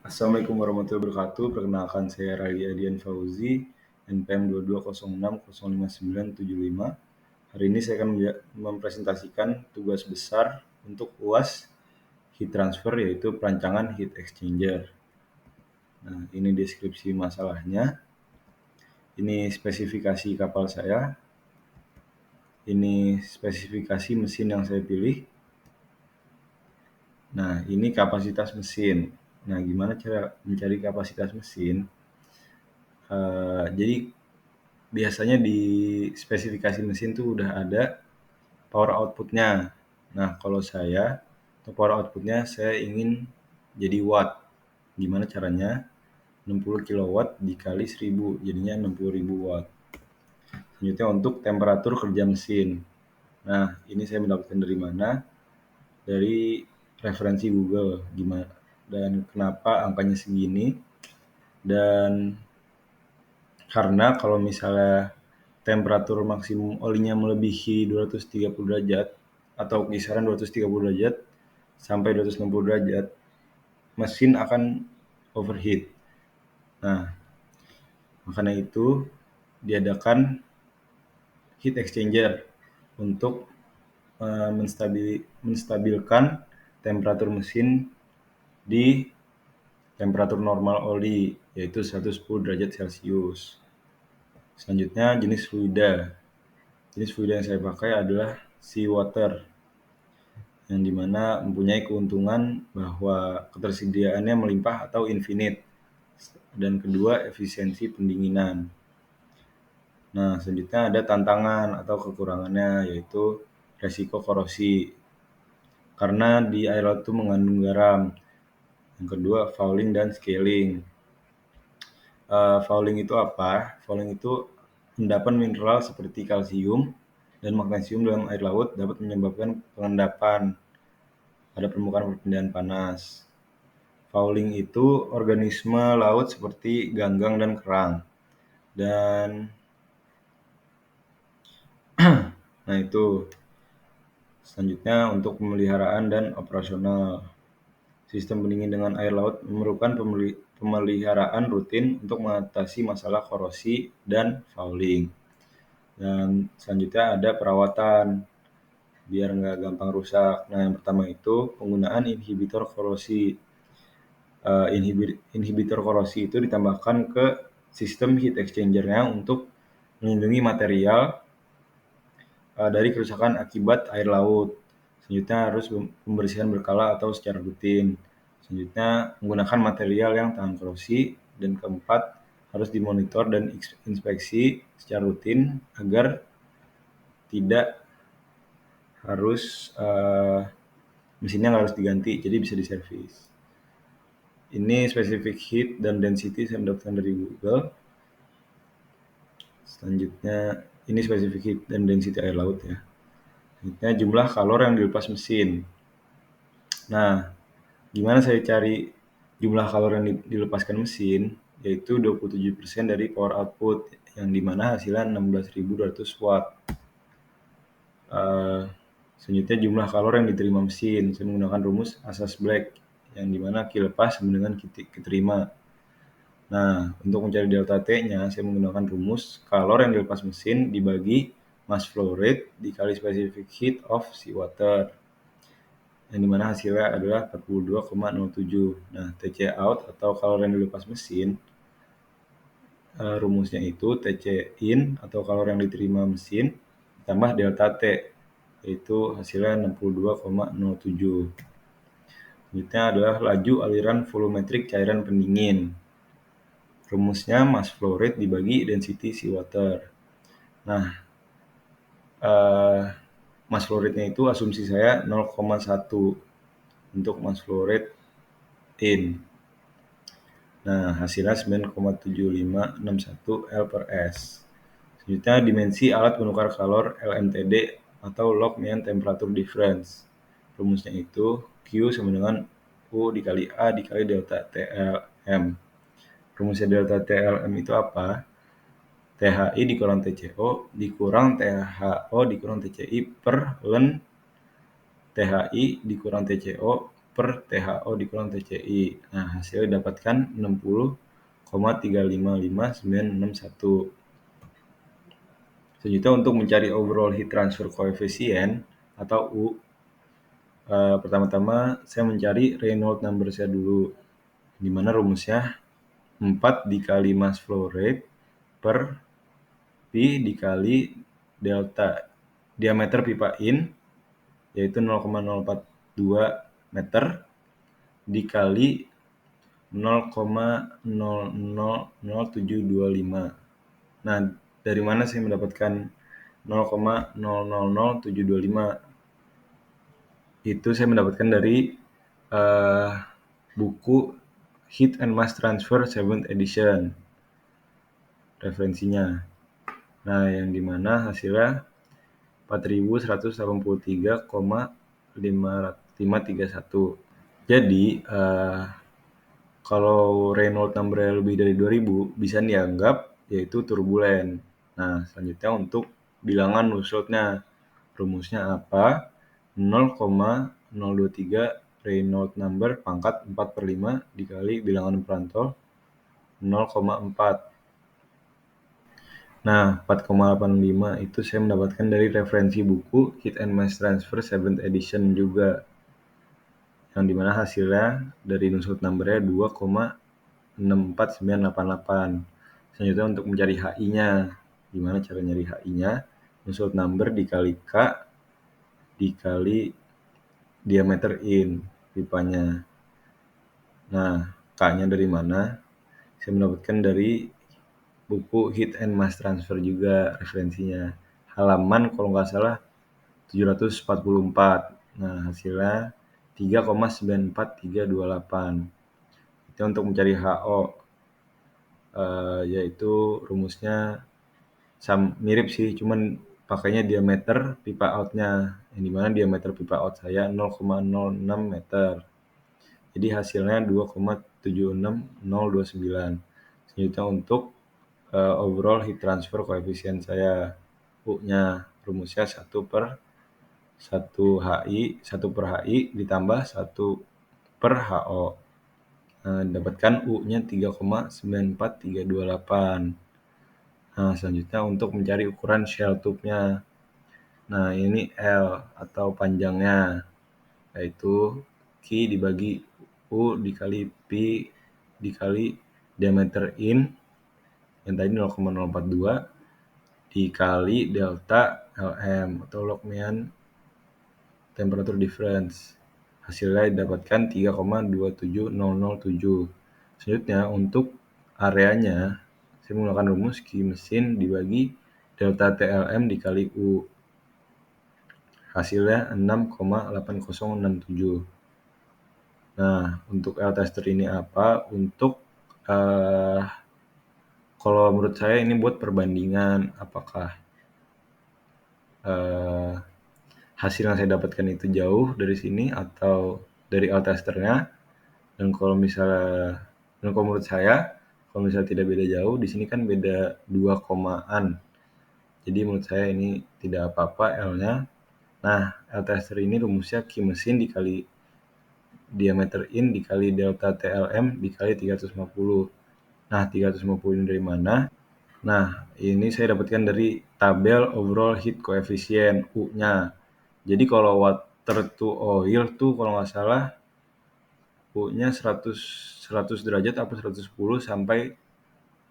Assalamualaikum warahmatullahi wabarakatuh. Perkenalkan saya Rali Adian Fauzi, NPM 22060595. Hari ini saya akan mempresentasikan tugas besar untuk UAS heat transfer, yaitu perancangan heat exchanger. Nah, ini deskripsi masalahnya. Ini spesifikasi kapal saya. Ini spesifikasi mesin yang saya pilih. Nah, ini kapasitas mesin. Nah, gimana cara mencari kapasitas mesin? Jadi biasanya di spesifikasi mesin tuh udah ada power outputnya. Nah, kalau saya untuk power outputnya saya ingin jadi watt. Gimana caranya? 60 kW dikali 1000, jadinya 60.000 watt. Selanjutnya untuk temperatur kerja mesin. Nah, ini saya mendapatkan dari mana? Dari referensi Google. Gimana dan kenapa angkanya segini? Dan karena kalau misalnya temperatur maksimum olinya melebihi 230 derajat atau kisaran 230 derajat sampai 260 derajat, mesin akan overheat. Nah, makanya itu diadakan heat exchanger untuk menstabilkan temperatur mesin di temperatur normal oli, yaitu 110 derajat Celcius. Selanjutnya jenis fluida. Jenis fluida yang saya pakai adalah seawater, yang dimana mempunyai keuntungan bahwa ketersediaannya melimpah atau infinite, dan kedua efisiensi pendinginan. Nah, selanjutnya ada tantangan atau kekurangannya, yaitu resiko korosi karena di air laut itu mengandung garam. Yang kedua fouling dan scaling. Fouling itu apa? Fouling itu endapan mineral seperti kalsium dan magnesium dalam air laut dapat menyebabkan pengendapan pada permukaan perpindahan panas. Fouling itu organisme laut seperti ganggang dan kerang. Dan nah itu selanjutnya untuk pemeliharaan dan operasional. Sistem pendingin dengan air laut memerlukan pemeliharaan rutin untuk mengatasi masalah korosi dan fouling. Dan selanjutnya ada perawatan biar nggak gampang rusak. Nah, yang pertama itu penggunaan inhibitor korosi. Inhibitor korosi itu ditambahkan ke sistem heat exchanger-nya untuk melindungi material dari kerusakan akibat air laut. Selanjutnya harus pembersihan berkala atau secara rutin. Selanjutnya menggunakan material yang tahan korosi. Dan keempat, harus dimonitor dan inspeksi secara rutin agar tidak harus mesinnya nggak harus diganti, jadi bisa diservis. Ini specific heat dan density saya mendapatkan dari Google. Selanjutnya ini specific heat dan density air laut ya. Selanjutnya jumlah kalor yang dilepas mesin. Nah, gimana saya cari jumlah kalor yang dilepaskan mesin? Yaitu 27% dari power output, yang dimana hasilnya 16.200 watt. Selanjutnya jumlah kalor yang diterima mesin. Saya menggunakan rumus asas Black, yang dimana Q lepas sama dengan Q terima. Nah, untuk mencari delta T-nya, saya menggunakan rumus kalor yang dilepas mesin dibagi mass flow rate dikali specific heat of seawater, yang dimana hasilnya adalah 42,07. Nah, TC out atau kalor yang dilepas mesin, rumusnya itu TC in atau kalor yang diterima mesin tambah delta T, yaitu hasilnya 62,07. Selanjutnya adalah laju aliran volumetrik cairan pendingin. Rumusnya mass flow rate dibagi density seawater. Nah, mass flow rate-nya itu asumsi saya 0,1 untuk mass flow rate in. Nah, hasilnya 9,7561 L per S. Selanjutnya dimensi alat penukar kalor LMTD atau log mean temperature difference. Rumusnya itu Q sama dengan U dikali A dikali delta TLM. Rumusnya delta TLM itu apa? THI dikurang TCO dikurang THO dikurang TCI per ln THI dikurang TCO per THO dikurang TCI. Nah, hasilnya didapatkan 60,355961. Selanjutnya untuk mencari overall heat transfer coefficient atau U, pertama-tama saya mencari Reynolds number saya dulu, di mana rumusnya 4 dikali mass flow rate per P dikali delta diameter pipa in, yaitu 0,042 meter, dikali 0,000725. Nah, dari mana saya mendapatkan 0,000725? Itu saya mendapatkan dari buku Heat and Mass Transfer 7th edition, referensinya. Nah, yang dimana hasilnya 4183,531. Jadi, kalau Reynolds number lebih dari 2000 bisa dianggap yaitu turbulen. Nah, selanjutnya untuk bilangan Nusseltnya, rumusnya apa? 0,023 Reynolds number pangkat 4/5 dikali bilangan Prandtl 0,4. Nah, 4,85 itu saya mendapatkan dari referensi buku Heat and Mass Transfer 7th edition juga, yang dimana hasilnya dari Nusselt numbernya 2,64988. Selanjutnya untuk mencari HI-nya, gimana cara nyari HI-nya? Nusselt number dikali K dikali diameter in pipanya. Nah, K-nya dari mana? Saya mendapatkan dari buku Heat and Mass Transfer juga, referensinya. Halaman kalau nggak salah 744. Nah, hasilnya 3,94328. Itu untuk mencari HO, yaitu rumusnya mirip sih, cuman pakainya diameter pipa outnya, yang dimana diameter pipa out saya 0,06 meter. Jadi hasilnya 2,76029. Selanjutnya untuk overall heat transfer coefficient saya, U-nya rumusnya 1 per HI ditambah 1 per HO. Dapatkan U-nya 3,94328. Nah, selanjutnya untuk mencari ukuran shell tube-nya. Nah, ini L atau panjangnya, yaitu Q dibagi U dikali P dikali diameter in, yang tadi 0,042, dikali delta Lm atau log mean temperature difference. Hasilnya didapatkan 3,27007. Selanjutnya untuk areanya, saya menggunakan rumus Q mesin dibagi delta TLM dikali U. Hasilnya 6,8067. Nah, untuk L tester ini apa? Untuk kalau menurut saya ini buat perbandingan apakah hasil yang saya dapatkan itu jauh dari sini atau dari L testernya. Dan kalau menurut saya, kalau misalnya tidak beda jauh, di sini kan beda 2 komaan. Jadi menurut saya ini tidak apa-apa L-nya. Nah, L tester ini rumusnya Q mesin dikali diameter in dikali delta TLM dikali 350. Nah, 350 ini dari mana? Nah, ini saya dapatkan dari tabel overall heat coefficient U-nya. Jadi kalau water to oil tuh kalau nggak salah U-nya 100 derajat atau 110 sampai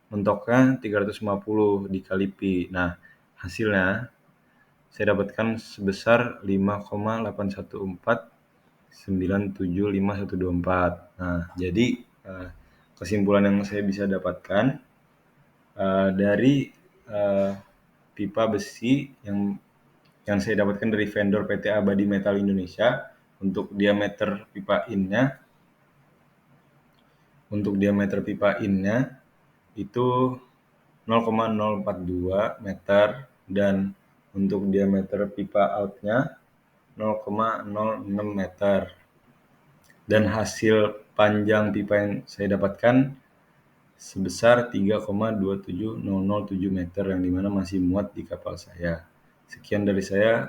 mentoknya 350 dikali Pi. Nah, hasilnya saya dapatkan sebesar 5,814975,124. Nah, jadi kesimpulan yang saya bisa dapatkan dari pipa besi yang saya dapatkan dari vendor PT Abadi Metal Indonesia, untuk diameter pipa innya itu 0,042 meter, dan untuk diameter pipa outnya 0,06 meter. Dan hasil panjang pipa yang saya dapatkan sebesar 3,27007 meter, yang dimana masih muat di kapal saya. Sekian dari saya.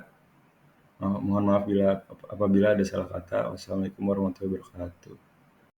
Mohon maaf bila apabila ada salah kata. Wassalamualaikum warahmatullahi wabarakatuh.